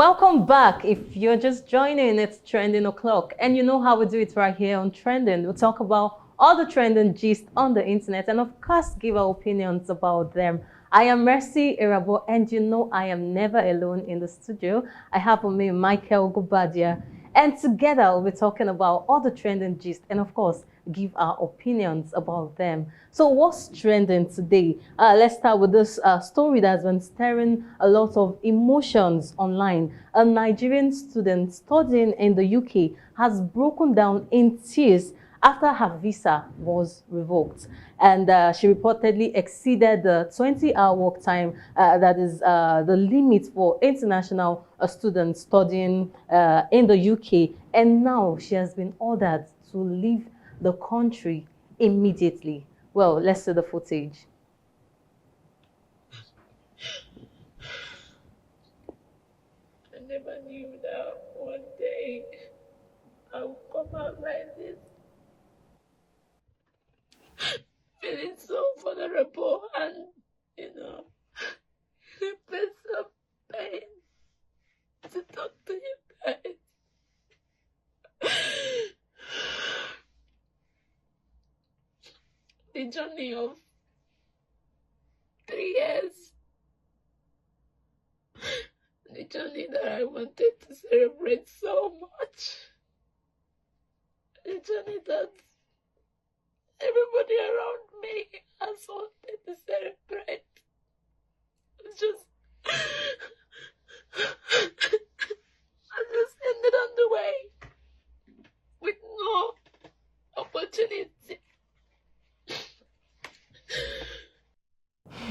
Welcome back. If you're just joining, it's Trending O'Clock. And you know how we do it right here on Trending. We'll talk about all the trending gist on the internet and, of course, give our opinions about them. I am Mercy Irabo, and you know I am never alone in the studio. I have with me Michael Gubadia. And together we'll be talking about all the trending gist and, of course, give our opinions about them. So what's trending today? Let's start with this story that's been stirring a lot of emotions online. A Nigerian student studying in the UK has broken down in tears after her visa was revoked. And she reportedly exceeded the 20-hour work time that is the limit for international students studying in the UK. And now she has been ordered to leave the country immediately. Well, let's see the footage. I never knew that one day I would come out like this. Feeling so vulnerable and, in a place of pain to talk to you guys. The journey of 3 years. The journey that I wanted to celebrate so much. The journey that everybody around me has wanted to celebrate. It's just I just ended on the way with no opportunity.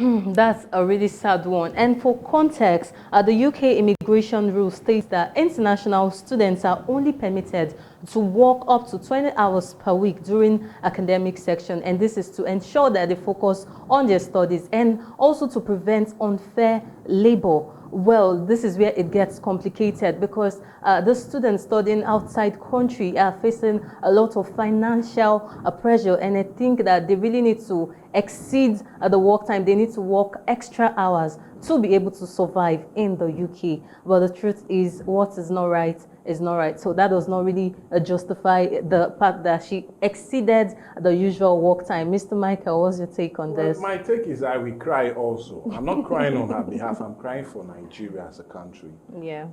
That's a really sad one. And for context, the UK immigration rule states that international students are only permitted to work up to 20 hours per week during academic section. And this is to ensure that they focus on their studies and also to prevent unfair labor. Well, this is where it gets complicated because the students studying outside country are facing a lot of financial pressure, and I think that they really need to exceed the work time. They need to work extra hours to be able to survive in the UK. But the truth is, what is not right is not right. So that does not really justify the fact that she exceeded the usual work time. Mr. Michael, what's your take on this? My take is I will cry also. I'm not crying on her behalf. I'm crying for Nigeria as a country. Yeah.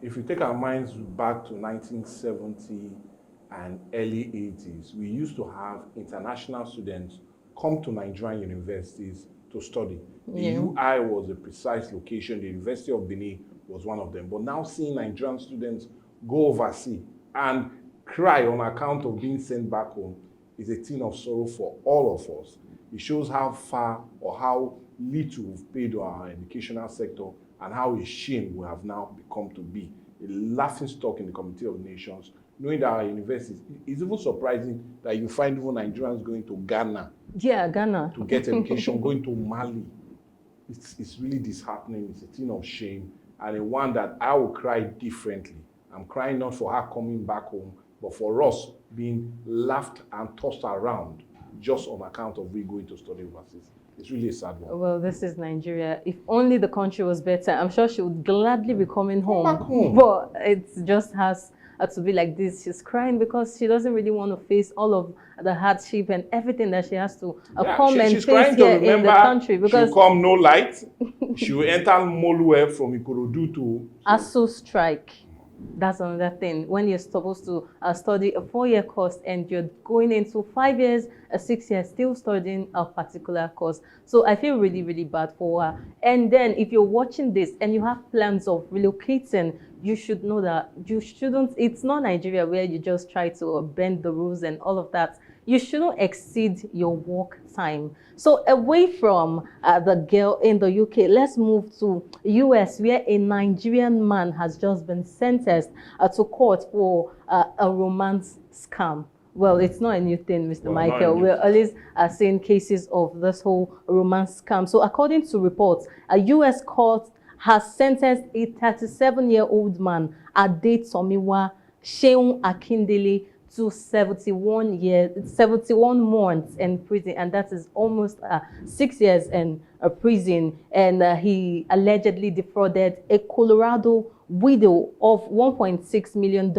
If you take our minds back to 1970 and early 80s, we used to have international students come to Nigerian universities to study. The UI was a precise location. The University of Benin was one of them. But now seeing Nigerian students go overseas and cry on account of being sent back home is a thing of sorrow for all of us. It shows how far or how little we've paid to our educational sector and how ashamed we have now become to be. A laughing stock in the Community of Nations, knowing that our universities, it's even surprising that you find even Nigerians going to Ghana. Yeah, Ghana. To get education, going to Mali. It's really disheartening. It's a thing of shame. And a one that I will cry differently. I'm crying not for her coming back home, but for us being laughed and tossed around just on account of we going to study overseas. It's really a sad one. Well, this is Nigeria. If only the country was better, I'm sure she would gladly be coming home. Back home. But it just has to be like this. She's crying because she doesn't really want to face all of the hardship and everything that she has to come and face here in the country. Because she'll come no light. She will enter Molue from Ikorodu to ASU strike. That's another thing. When you're supposed to study a 4-year course and you're going into 5 years, 6 years, still studying a particular course. So I feel really, really bad for her. And then if you're watching this and you have plans of relocating, you should know that you shouldn't, it's not Nigeria where you just try to bend the rules and all of that. You shouldn't exceed your work time. So away from the girl in the UK, let's move to US, where a Nigerian man has just been sentenced to court for a romance scam. Well, it's not a new thing, Mr. Michael. We're always seeing cases of this whole romance scam. So according to reports, a US court has sentenced a 37-year-old man, Ade Tomiwa Sheun Akindele, to 71 years, 71 months in prison, and that is almost 6 years in prison. And he allegedly defrauded a Colorado widow of $1.6 million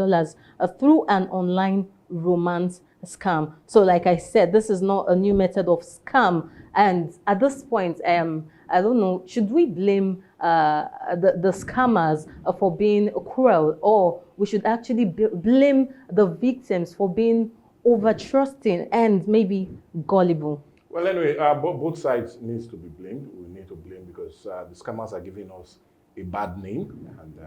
through an online romance scam. So like I said, this is not a new method of scam. And at this point, I don't know, should we blame the scammers for being cruel, or we should actually blame the victims for being over-trusting and maybe gullible? Well, anyway, both sides needs to be blamed. We need to blame because the scammers are giving us a bad name, and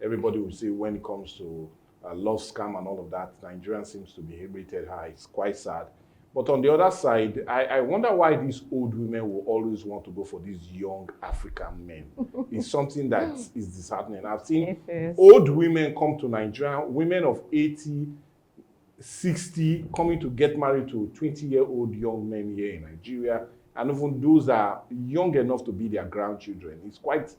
everybody will say when it comes to love scam and all of that, Nigeria seems to be rated high. It's quite sad. But on the other side, I wonder why these old women will always want to go for these young African men. It's something that is disheartening. I've seen old women come to Nigeria, women of 80, 60, coming to get married to 20-year-old young men here in Nigeria, and even those that are young enough to be their grandchildren. It's quite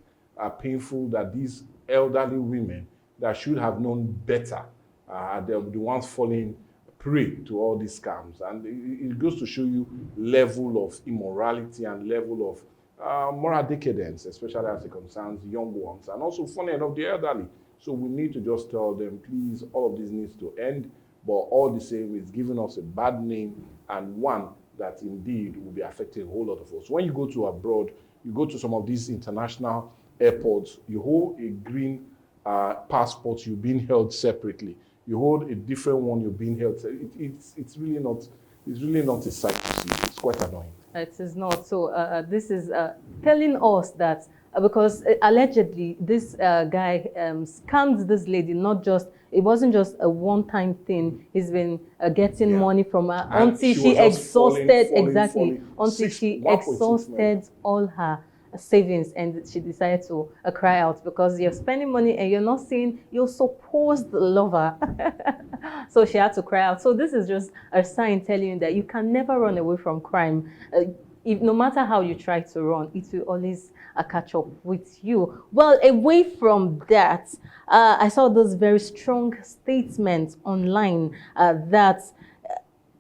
painful that these elderly women that should have known better are the ones falling prey to all these scams. And it goes to show you level of immorality and level of moral decadence, especially as it concerns young ones, and also, funny enough, the elderly. So we need to just tell them, please, all of this needs to end. But all the same, it's giving us a bad name, and one that indeed will be affecting a whole lot of us. When you go to abroad, you go to some of these international airports, you hold a green passport, you're being held separately. You hold a different one, you're being held. It's really not a sight to see. It's quite annoying. It is not. So this is telling us that because allegedly this guy scammed this lady. It wasn't just a one-time thing. He's been getting money from her until she exhausted until she exhausted all her savings, and she decided to cry out because you're spending money and you're not seeing your supposed lover. So she had to cry out. So this is just a sign telling you that you can never run away from crime. No matter how you try to run, it will always catch up with you. Well, away from that, I saw this very strong statement online that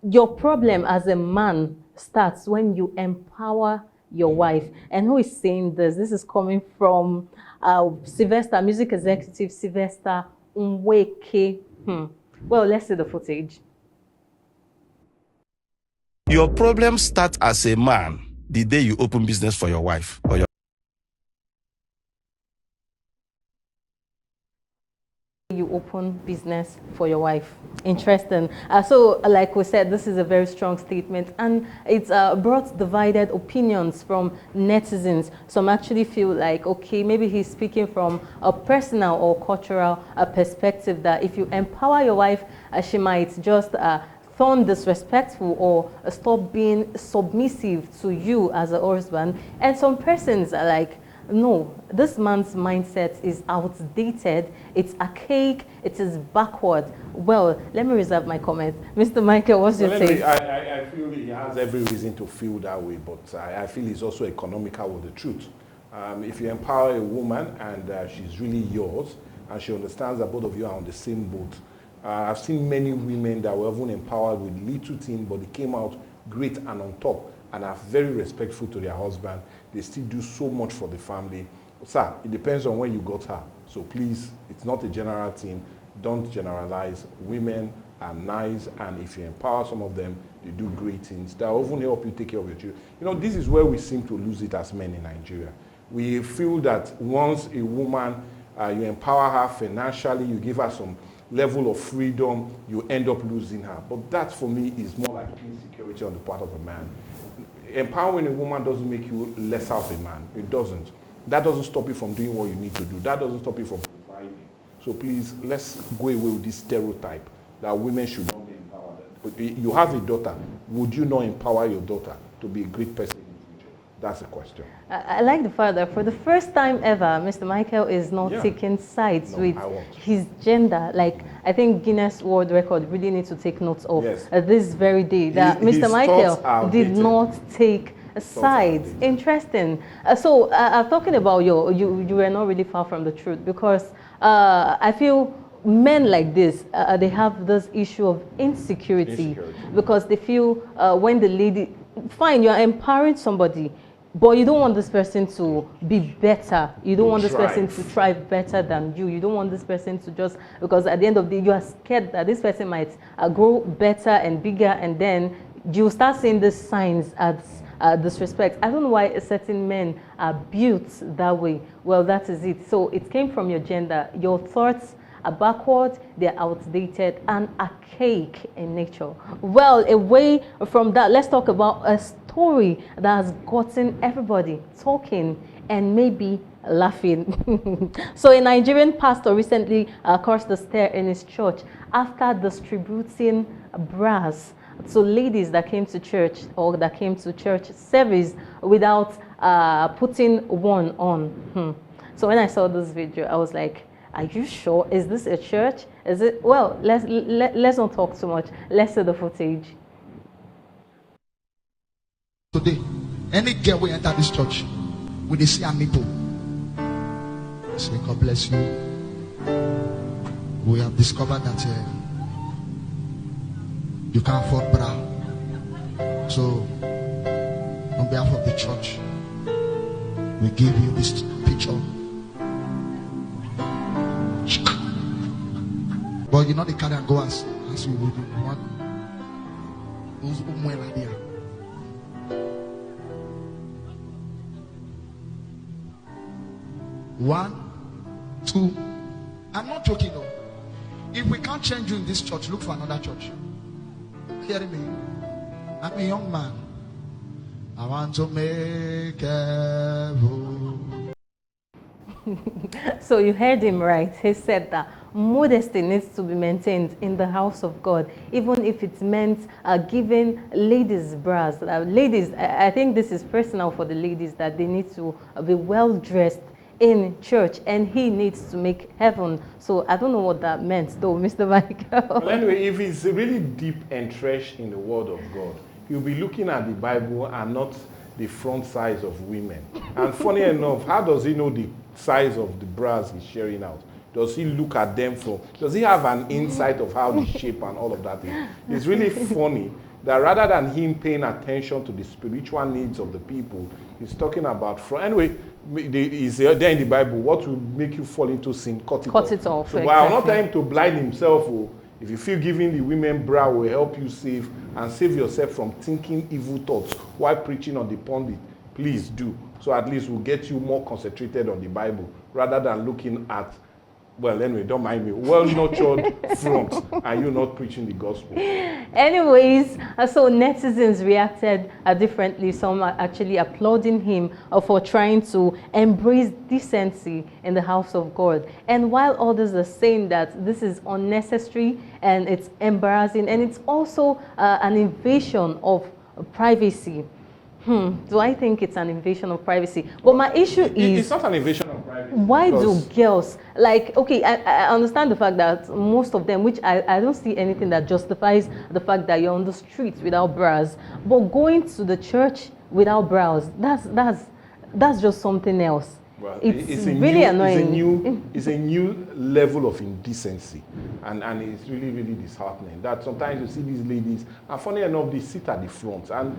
your problem as a man starts when you empower your wife. And who is saying this? This is coming from Sylvester, music executive Sylvester Nweke. Well, let's see the footage. Your problem starts as a man the day you open business for your wife or your you open business for your wife. Interesting. So like we said, this is a very strong statement, and it's brought divided opinions from netizens. Some actually feel like, okay, maybe he's speaking from a personal or cultural perspective, that if you empower your wife, she might just turn disrespectful or stop being submissive to you as a husband. And some persons are like, no, this man's mindset is outdated, it's archaic, it is backward. Well, let me reserve my comment. Mr. Michael, what's your take? I feel he has every reason to feel that way, but I feel he's also economical with the truth. If you empower a woman and she's really yours, and she understands that both of you are on the same boat. I've seen many women that were even empowered with little things, but they came out great and on top, and are very respectful to their husband. They still do so much for the family. Sir, it depends on where you got her. So please, it's not a general thing. Don't generalize. Women are nice, and if you empower some of them, they do great things. They'll even help you take care of your children. You know, this is where we seem to lose it as men in Nigeria. We feel that once a woman, you empower her financially, you give her some level of freedom, you end up losing her. But that, for me, is more like insecurity on the part of a man. Empowering a woman doesn't make you lesser of a man. It doesn't. That doesn't stop you from doing what you need to do. That doesn't stop you from providing. So please, let's go away with this stereotype that women should not be empowered. But you have a daughter. Would you not empower your daughter to be a great person in the future? That's the question. I like the fact that for the first time ever, Mr. Michael is not taking sides with his gender. Like, I think Guinness World Record really needs to take note of this very day that Mr. Michael did not take sides. Interesting. So talking about you were not really far from the truth, because I feel men like this, they have this issue of insecurity. Because they feel when the lady, fine, you're empowering somebody, but you don't want this person to be better. You don't want this person to thrive better than you. You don't want this person to just, because at the end of the day, you are scared that this person might grow better and bigger, and then you start seeing these signs as disrespect. I don't know why certain men are built that way. Well, that is it. So it came from your gender. Your thoughts are backward, they're outdated, and archaic in nature. Well, away from that, let's talk about a story that has gotten everybody talking and maybe laughing. So a Nigerian pastor recently crossed the stair in his church after distributing bras to ladies that came to church or that came to church service without putting one on. So when I saw this video, I was like, are you sure? Is this a church? Is it? Well, let's not talk too much. Let's see the footage. Today, any girl will enter this church with the see a nipple. Say, God bless you. We have discovered that you can't afford bra. So, on behalf of the church, we give you this picture. But you know they carry and go as you would do. Those idea. One, two. I'm not joking though. If we can't change you in this church, look for another church. Hearing me? I'm a young man. I want to make heaven. So you heard him right. He said that modesty needs to be maintained in the house of God, even if it meant giving ladies bras. Ladies, I think this is personal for the ladies, that they need to be well dressed in church, and he needs to make heaven. So I don't know what that meant though, Mr. Michael. Well, anyway, if he's really deep entrenched in the word of God, he'll be looking at the Bible and not the front size of women. And funny enough, how does he know the size of the bras he's sharing out? Does he look at them from, does he have an insight of how they shape and all of that is? It's really funny that rather than him paying attention to the spiritual needs of the people, he's talking about front. Anyway, is there in the Bible, what will make you fall into sin? Cut it off. So, exactly. well, I'm not telling him to blind himself. If you feel giving the women bra will help you save yourself from thinking evil thoughts while preaching on the pulpit, please do. So at least we'll get you more concentrated on the Bible rather than looking at, well, anyway, don't mind me, well-nurtured front, and you're not preaching the gospel. Anyways, so netizens reacted differently. Some are actually applauding him for trying to embrace decency in the house of God. And while others are saying that this is unnecessary and it's embarrassing, and it's also an invasion of privacy. Do I think it's an invasion of privacy? But my issue is... It's not an invasion of privacy. Why do girls, like, okay, I understand the fact that most of them, which I don't see anything that justifies the fact that you're on the streets without bras, but going to the church without bras, that's just something else. Well, it's really annoying. It's a new level of indecency, and it's really, really disheartening that sometimes you see these ladies, and funny enough, they sit at the front, and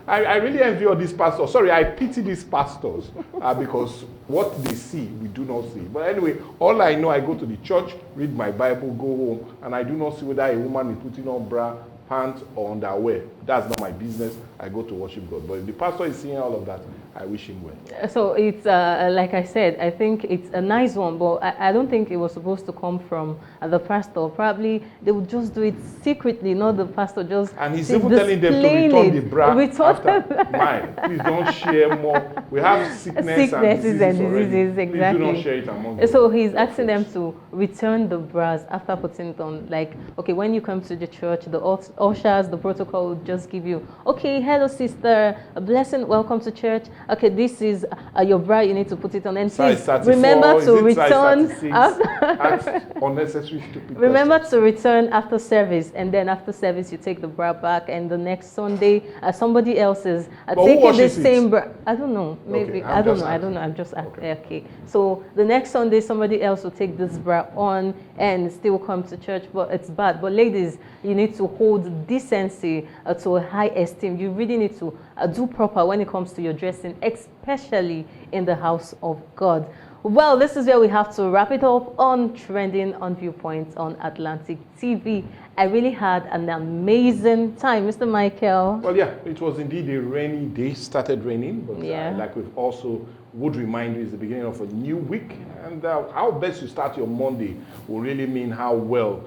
I really envy all these pastors. Sorry, I pity these pastors because what they see, we do not see. But anyway, all I know, I go to the church, read my Bible, go home, and I do not see whether a woman is putting on bra, pants, or underwear. That's not my business. I go to worship God. But if the pastor is seeing all of that, I wish him well. So it's, like I said, I think it's a nice one, but I don't think it was supposed to come from the pastor. Probably they would just do it secretly, not the pastor just... And he's even telling them to return the bra after mine. Please don't share more. We have sicknesses and diseases exactly. Please do not share it among them. So he's asking them to return the bras after putting it on. Like, okay, when you come to the church, the ushers, the protocol would just just give you, okay, hello sister, a blessing, welcome to church. Okay, this is your bra, you need to put it on. And Size please 34, remember is to it size return 36? after. Ask unnecessary stupid Remember questions. to return after service, and then after service you take the bra back, and the next Sunday somebody else is But who taking the washes it? same bra. I don't know. Maybe Okay, I don't just know. I don't asking. know. I'm just Okay. okay. So the next Sunday somebody else will take this bra on and still come to church, but it's bad. But ladies, you need to hold decency to a high esteem. You really need to do proper when it comes to your dressing, especially in the house of God. Well, this is where we have to wrap it up on Trending on Viewpoint on Atlantic TV. I really had an amazing time, Mr. Michael. Well, yeah, it was indeed a rainy day. Started raining, but Yeah. like we've also would remind you, it's the beginning of a new week, and how best you start your Monday will really mean how well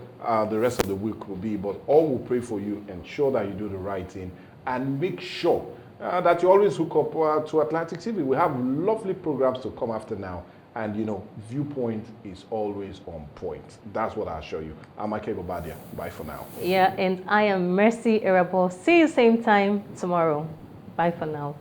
the rest of the week will be. But all will pray for you, ensure that you do the right thing, and make sure that you always hook up to Atlantic TV. We have lovely programs to come after now. And you know, Viewpoint is always on point. That's what I'll show you. I'm Michael Obadia. Bye for now. Yeah, and I am Mercy Erabo. See you same time tomorrow. Bye for now.